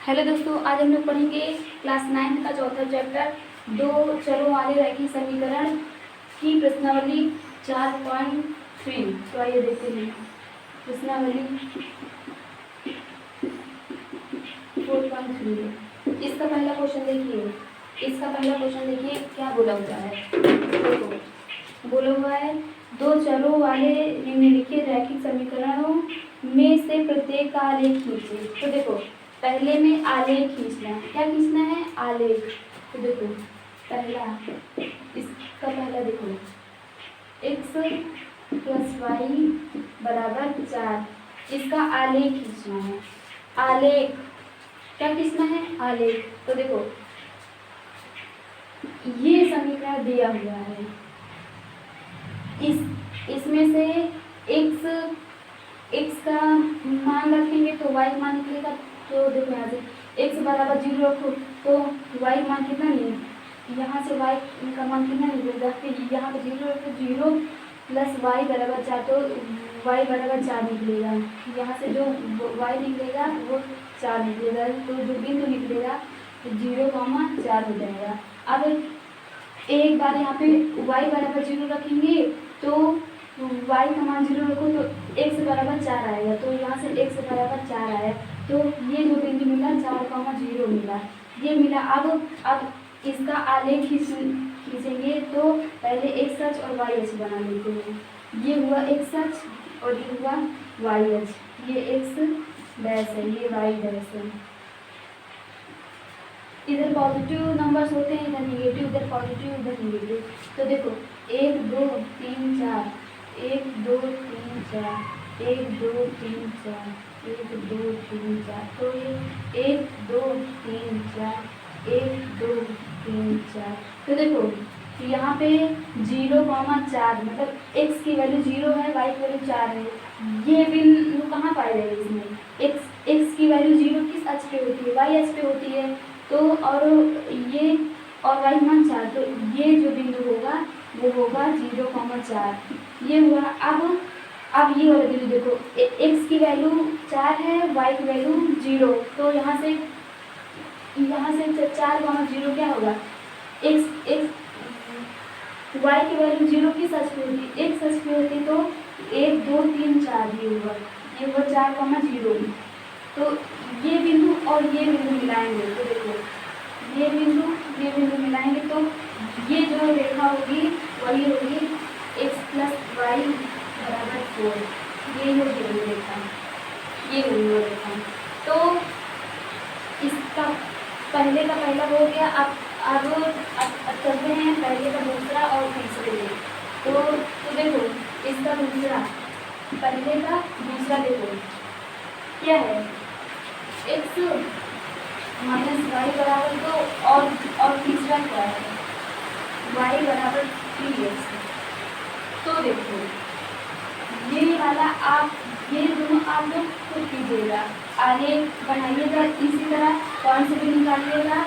Hello दोस्तों, आज हम लोग पढ़ेंगे क्लास 9 का चौथा चैप्टर दो चरों वाले रैखिक समीकरण की प्रश्नावली 4.3। तो आइए देखते हैं प्रश्नावली 4.3। इसका पहला क्वेश्चन देखिए क्या बोला हुआ है। देखो बोला हुआ है दो चरों वाले निम्नलिखित रैखिक समीकरणों में से प्रत्येक का आलेख खींचिए। तो देखो पहले में आलेख खींचना है। क्या खींचना है? आलेख। तो देखो इसका पहला देखो x + y = 4। इसका आलेख खींचना है। आलेख क्या खींचना है? आलेख। तो देखो ये समीकरण दिया हुआ है। इसमें से x का मान रखेंगे तो y मान निकलेगा। तो देखो यहाँ से x = 0 रखो तो y मान कितना नहीं, यहाँ से y का मान कितना निकलेगा। फिर यहाँ पे 0 रखो, 0 + y = 4 तो y = 4 निकलेगा। यहाँ से जो y निकलेगा वो 4 निकलेगा। तो जो बिंदु निकलेगा 0,4 हो जाएगा। अब एक बार यहाँ पे y = 0 रखेंगे तो y का मान 0 रखो तो x = 4 आएगा। तो यहाँ से x = 4 आया तो ये जो बिंदु मिला 4,0 मिला, ये मिला। अब इसका आलेख खींचेंगे तो पहले x अक्ष और y अक्ष बना लेते हैं। ये हुआ x अक्ष और ये हुआ y अक्ष। ये x डैश है, ये y डैश है। इधर पॉजिटिव नंबर्स होते हैं, इधर निगेटिव, इधर पॉजिटिव, इधर निगेटिव। तो देखो 1 2 3 4, 1 2 3 4, 1 2 3 4, 1 2 3 4। तो ये 1 2 3 4, 1 2 3 4। तो देखो यहाँ पे 0,4 मतलब x की वैल्यू 0 है, y की वैल्यू 4 है। ये बिंदु कहाँ पाया जाएगा? इसमें x की वैल्यू 0 किस अक्ष पे होती है? y अक्ष पे होती है। तो और ये और y मान 4, तो ये जो बिंदु होगा वो होगा 0,4। ये हुआ। अब ये वाला बिंदु देखो x की वैल्यू 4 है, y की वैल्यू 0। तो यहाँ से 4,0 क्या होगा? y की वैल्यू 0 किस अक्ष पे होती? x अक्ष पे होती। तो 1 2 3 4 ये हुआ 4,0। तो ये बिंदु और ये बिंदु मिलाएंगे तो देखो ये बिंदु मिलाएंगे तो ये जो रेखा होगी वही होगी x + y = 4। ये होगी रेखा, ये होगी वो रेखा। तो इसका पहले का पहला हो गया। अब चलते हैं पहले का दूसरा और तीसरे में। तो देखो इसका दूसरा, पहले का दूसरा देखो क्या है? x - y = 2 और तीसरा क्या है? y = 3x। तो देखो ये वाला ये दोनों आप लोग खुद कीजिएगा, आलेख बनाइएगा। इसी तरह कौन से भी निकालिएगा,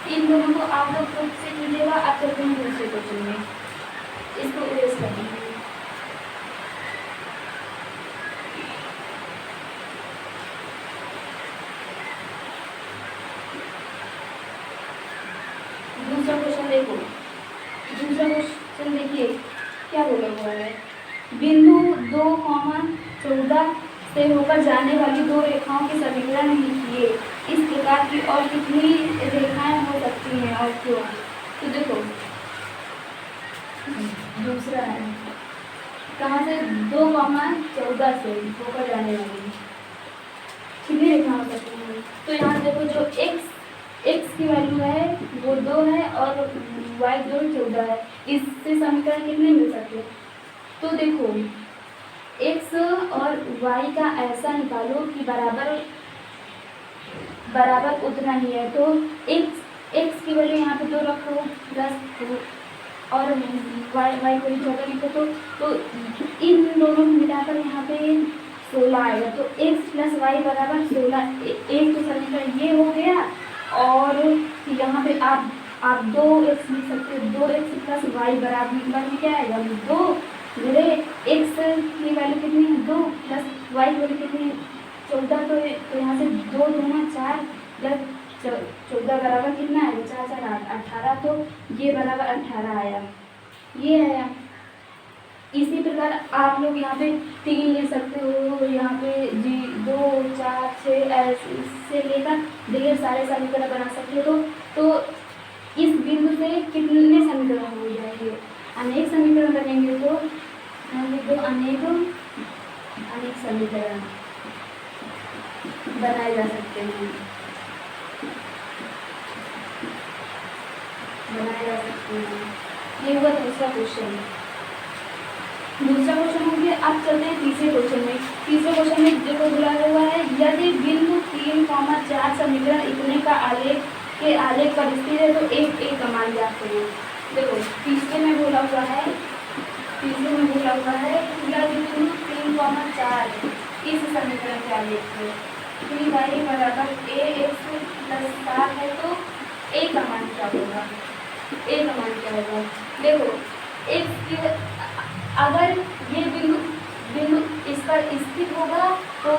इन दोनों को आप लोग खुद से कीजिएगा। अब चलते हैं दूसरे क्वेश्चन में, इसको इरेज कर दीजिए। दूसरा क्वेश्चन देखिए क्या बोला हुआ है। बिंदु 2,14 से होकर जाने वाली दो रेखाओं के समीकरण लिखिए। इस प्रकार की और कितनी रेखाएं हो सकती हैं और क्यों? तो देखो दूसरा है कहाँ से? 2,14 से होकर जाने वाली कितनी रेखा हो सकती हैं? तो यहाँ देखो जो x की वैल्यू है वो 2 है और y की वैल्यू 14 है। इससे समीकरण कितने मिल सकते हैं? तो देखो x और y का ऐसा निकालो कि बराबर उतना ही है। तो x की वैल्यू यहाँ पे 2 रखो प्लस और y की वैल्यू 14 लिखो तो इन दोनों को मिलाकर यहाँ पे 16 आएगा। तो x + y = 16। एक तो समीकरण ये हो गया और यहाँ पे आप 2x लिख सकते हो। 2x + y बराबर क्या आएगा? 2 गुणे x की वैल्यू कितनी है? 2 + y की वैल्यू कितनी है? 14। तो यहाँ से 2 दूना 4 जब 14 बराबर कितना है 4 4 8 18, तो ये बराबर 18 आया, ये आया। इसी प्रकार आप लोग यहाँ पे 3 ले सकते हो, यहाँ पे 2 4 6 ऐसे लेकर ढेर सारे समीकरण बना सकते हो। तो इस बिंदु से कितने समीकरण हो जाएंगे, अनेक समीकरण बनेंगे। तो अनेक समीकरण बनाए जा सकते हैं, ये हुआ दूसरा क्वेश्चन। दूसरा क्वेश्चन हो गया। अब चलते हैं तीसरे क्वेश्चन में। तीसरे क्वेश्चन में देखो बोला हुआ है, यदि बिंदु 3, 4 समीकरण इतने का आलेख के आलेख पर स्थित है तो एक का मान जाते हैं। देखो तीसरे में बोला हुआ है, यदि बिंदु 3, 4 इस समीकरण के आलेख पे 3y बराबर ax + 7 है, तो a का मान क्या होगा, देखो अगर ये बिंदु इस पर स्थित होगा तो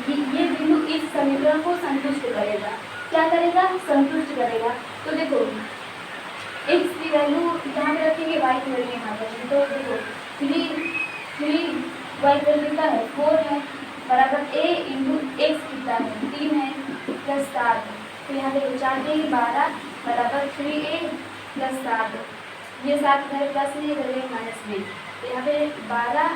ये बिंदु इस समीकरण को संतुष्ट करेगा। क्या करेगा, संतुष्ट करेगा। तो देखो x की वैल्यू यहाँ पे रखेंगे, y की वैल्यू यहाँ पर। तो देखो 3y की वैल्यू कितना है 4 है, बराबर a × x कितना है 3 है + 7। तो यहाँ देखो 4 देंगे 12 बराबर 3a + 7। ये 7 इधर प्लस में इधर माइनस में, तो यहाँ पे 12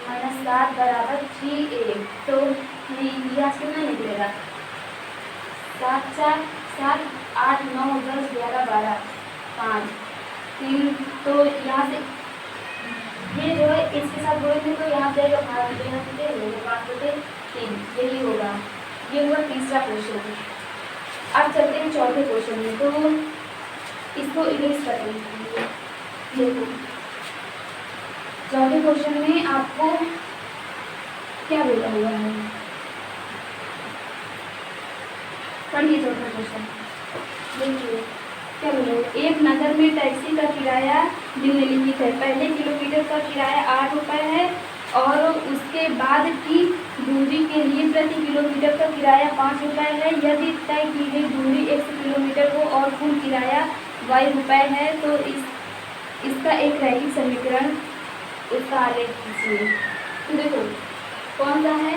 - 7 बराबर 3a। तो यहाँ से कितना निकलेगा 7 4 7 8 9 10 11 12 5 3। तो यहाँ से ये जो है इसके साथ जोड़ेंगे तो यहाँ जाएगा 5, यहाँ से 5/3, यही होगा। ये हुआ तीसरा क्वेश्चन। अब चलते हैं चौथे क्वेश्चन में। तो इसको इरेज कर देंगे। देखो चौथे क्वेश्चन में आपको क्या बोला हुआ है, पढ़िए चौथा क्वेश्चन। देखिए क्या बोला हुआ, एक नगर में टैक्सी का किराया निम्नलिखित है। पहले किलोमीटर का किराया 8 रुपये है और उसके बाद की दूरी के लिए प्रति किलोमीटर का किराया 5 रुपये है। यदि तय की गई दूरी 100 किलोमीटर हो और कुल किराया y रुपये है, तो इसका एक रैखिक समीकरण, इसका आलेख कीजिए। तो देखो कौन सा है,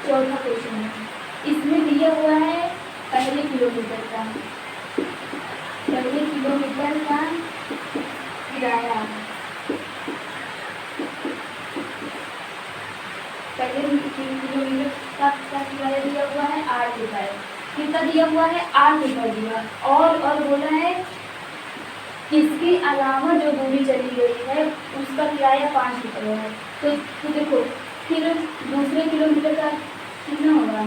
चौथा क्वेश्चन है। इसमें दिया हुआ है पहले किलोमीटर का किराया, पहले किलोमीटर का किराया दिया हुआ है 8 रुपये। कितना दिया हुआ है 8 रुपये दिया, और बोला है इसके अलावा जो दूरी चली गई है उसका किराया 5 रुपये है। तो देखो फिर दूसरे किलोमीटर का कितना होगा,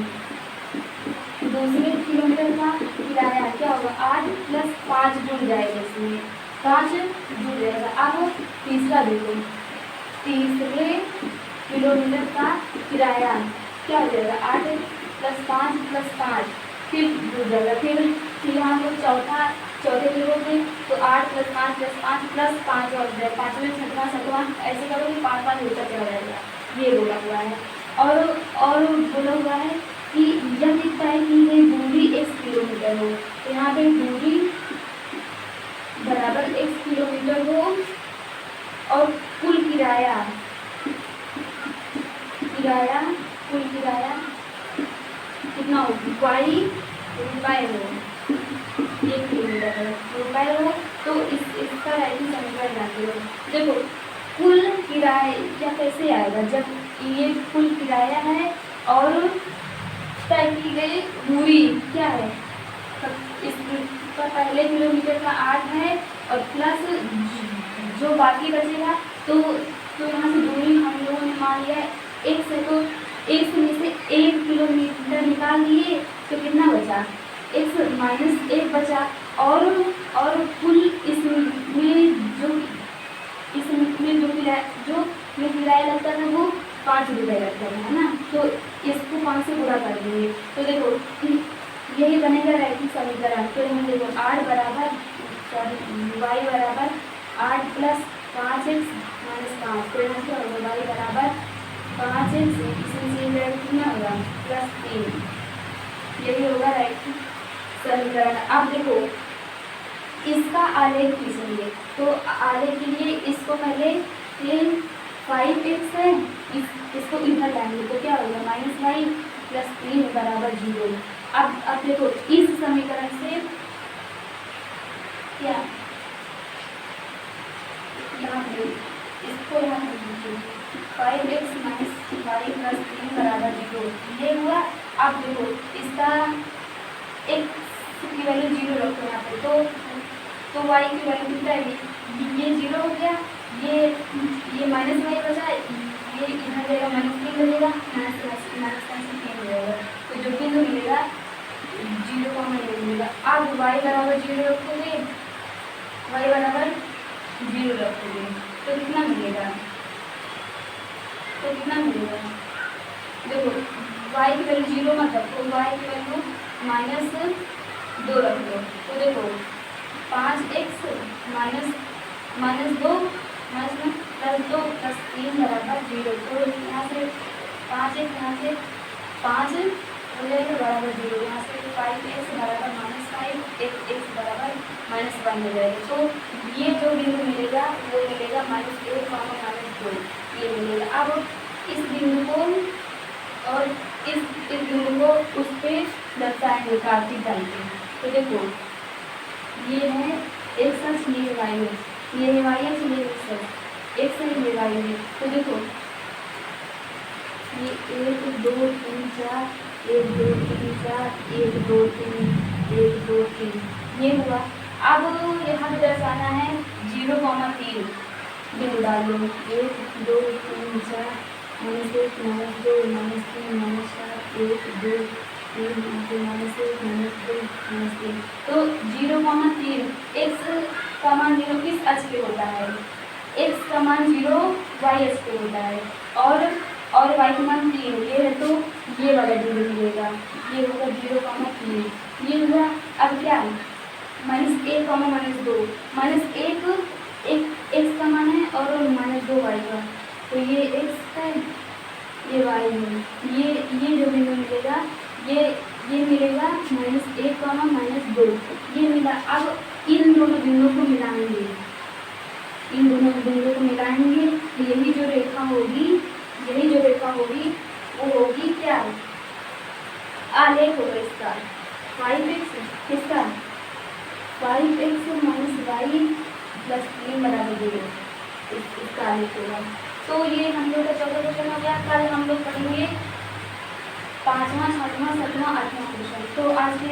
दूसरे किलोमीटर का किराया क्या होगा 8 + 5 जुड़ जाएगा, इसमें 5 जुड़ जाएगा। अब तीसरा देखो, तीसरे किलोमीटर का किराया क्या हो जाएगा 8 + 5 + 5 फिर जुड़ जाएगा। फिर यहाँ पर चौथे किलो में तो 8 + 5 + 5 + 5 और 5वें 6वां 7वां ऐसे करोगे 5 5 होता चला जाएगा। ये बोला हुआ है। और बोला हुआ है कि यदि तय की गई दूरी 1 किलोमीटर हो, तो यहाँ पे दूरी बराबर 1 किलोमीटर हो और कुल किराया कितना हो y रुपये हो, 1 किलोमीटर है रुपये हो, तो इसका रैखिक समीकरण जानते हो। देखो कुल किराया कैसे आएगा, जब ये कुल किराया है और तय की गई दूरी क्या है, इसका पहले किलोमीटर का 8 है और प्लस जो बाकी बचेगा तो यहाँ से दूरी हम लोगों ने मान लिया 1 से, तो 1 में से 1 किलोमीटर निकाल लिए तो कितना बचा 1 से -1 बचा। और कुल इसमें जो किराया लगता था वो 5 रुपये लगता है ना, तो इसको 5 से पूरा कर देंगे। तो देखो यही बनेगा रैखिक समीकरण। तो हम देखो y बराबर 8 + 5x - 5, तो यहाँ क्या होगा y बराबर 5x, इसमें कितना होगा +3, यही होगा राइट समीकरण। अब देखो इसका आलेख खींचेंगे, तो आलेख के लिए इसको पहले ये 5x है, इसको इधर लाएंगे तो क्या होगा -y + 3 = 0। अब देखो इस समीकरण से क्या यहाँ इसको यहाँ 5x - y + 3 = 0 ये हुआ। अब देखो इसका x की वैल्यू 0 रखो यहाँ पे, तो y की वैल्यू कितना है, ये 0 हो गया, ये -y बचा, ये इधर जाएगा -3 बचेगा, -3 हो जाएगा, तो जो बिंदु मिलेगा 0, ये मिलेगा। अब y = 0 रखोगे, y = 0 रखोगे तो कितना मिलेगा, देखो y की वैल्यू 0 मत रखो, y की वैल्यू -2 रख लो, तो देखो 5x -2 +2 + 3 = 0। तो यहाँ से 5x यहाँ से 5 हो जाएगा बराबर 0, यहाँ से 5x = -5, x = -1 हो जाएगा। तो ये जो बिंदु मिलेगा वो मिलेगा -1, -2 ये मिलेगा। अब इस बिंदु को और इस बिंदु को उस पर दर्शाएंगे कार्तिक डाल के। तो देखो ये है x अक्ष, ये y अक्ष, ये है y अक्ष, ये x अक्ष, x है ये y है। तो देखो ये 1 2 3 4 1 2 3 4 1 2 3 1 2 3 ये हुआ। अब यहाँ पे दर्शाना है 0,3 बिंदु डालो, 1 2 3 4 -1 -2 -3 -4 1 2 3 -1 -2 -3। तो 0,3 x का मान 0 किस अक्ष पे होता है, x का मान 0 y अक्ष पे होता है, और y का मान 3 ये है, तो ये वाला बिंदु मिलेगा, ये होगा 0,3 ये हुआ। अब क्या -1, -2 -1 x का मान है और -2 y का, तो ये x है ये y है, ये जो बिंदु मिलेगा ये मिलेगा -1, -2 ये मिला। अब इन दोनों बिंदुओं को मिलाएंगे, तो यही जो रेखा होगी वो होगी क्या, आलेख होगा इसका 5x, किसका 5x - y + 3 = 0, इसका आलेख होगा। तो ये हम लोग का 14 क्वेश्चन हो गया। कल हम लोग पढ़ेंगे 5वां 6वां 7वां 8वां क्वेश्चन। तो आज के